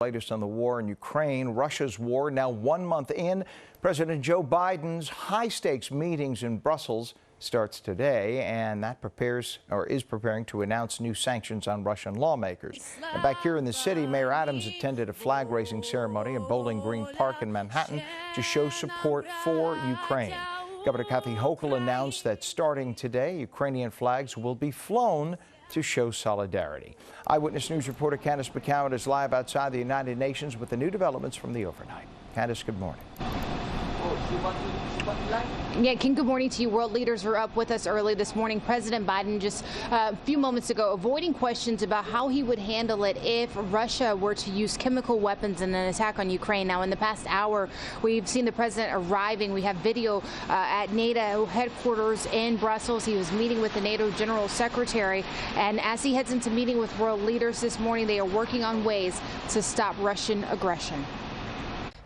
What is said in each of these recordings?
Latest on the war in Ukraine, Russia's war now 1 month in. President Joe Biden's high-stakes meetings in Brussels starts today, and that is preparing to announce new sanctions on Russian lawmakers. And back here in the city, Mayor Adams attended a flag-raising ceremony at Bowling Green Park in Manhattan to show support for Ukraine. Governor Kathy Hochul announced that starting today, Ukrainian flags will be flown to show solidarity. Eyewitness News reporter Candace McCowan is live outside the United Nations with the new developments from the overnight. Candace, good morning. Yeah, King, good morning to you. World leaders were up with us early this morning. President Biden just a few moments ago avoiding questions about how he would handle it if Russia were to use chemical weapons in an attack on Ukraine. Now, in the past hour, we've seen the president arriving. We have video at NATO headquarters in Brussels. He was meeting with the NATO General Secretary. And as he heads into meeting with world leaders this morning, they are working on ways to stop Russian aggression.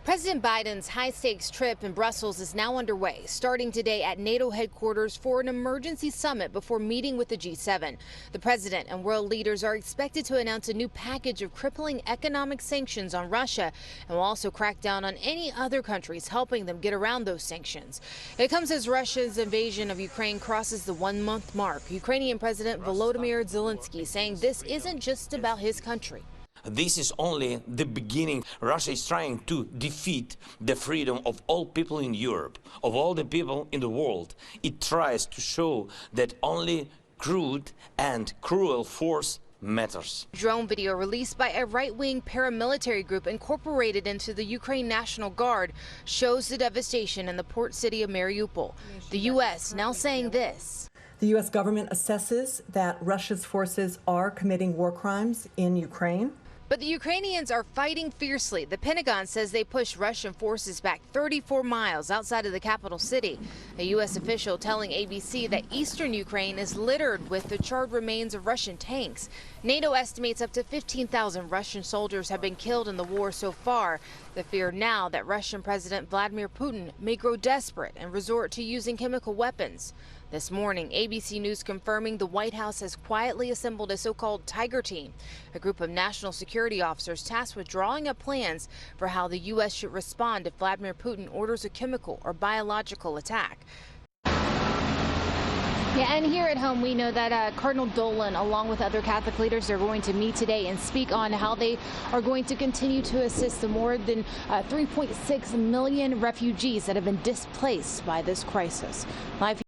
President Biden's high-stakes trip in Brussels is now underway, starting today at NATO headquarters for an emergency summit before meeting with the G7. The president and world leaders are expected to announce a new package of crippling economic sanctions on Russia and will also crack down on any other countries helping them get around those sanctions. It comes as Russia's invasion of Ukraine crosses the 1-month mark. Ukrainian President Volodymyr Zelensky saying this isn't just about his country. This is only the beginning. Russia is trying to defeat the freedom of all people in Europe, of all the people in the world. It tries to show that only crude and cruel force matters. Drone video released by a right-wing paramilitary group incorporated into the Ukraine National Guard shows the devastation in the port city of Mariupol. The U.S. now saying this. The U.S. government assesses that Russia's forces are committing war crimes in Ukraine. But the Ukrainians are fighting fiercely. The Pentagon says they pushed Russian forces back 34 miles outside of the capital city. A U.S. official telling ABC that eastern Ukraine is littered with the charred remains of Russian tanks. NATO estimates up to 15,000 Russian soldiers have been killed in the war so far. The fear now that Russian President Vladimir Putin may grow desperate and resort to using chemical weapons. This morning, ABC News confirming the White House has quietly assembled a so-called Tiger Team, a group of national security officers tasked with drawing up plans for how the U.S. should respond if Vladimir Putin orders a chemical or biological attack. Yeah, and here at home, we know that Cardinal Dolan, along with other Catholic leaders, are going to meet today and speak on how they are going to continue to assist the more than 3.6 million refugees that have been displaced by this crisis. Live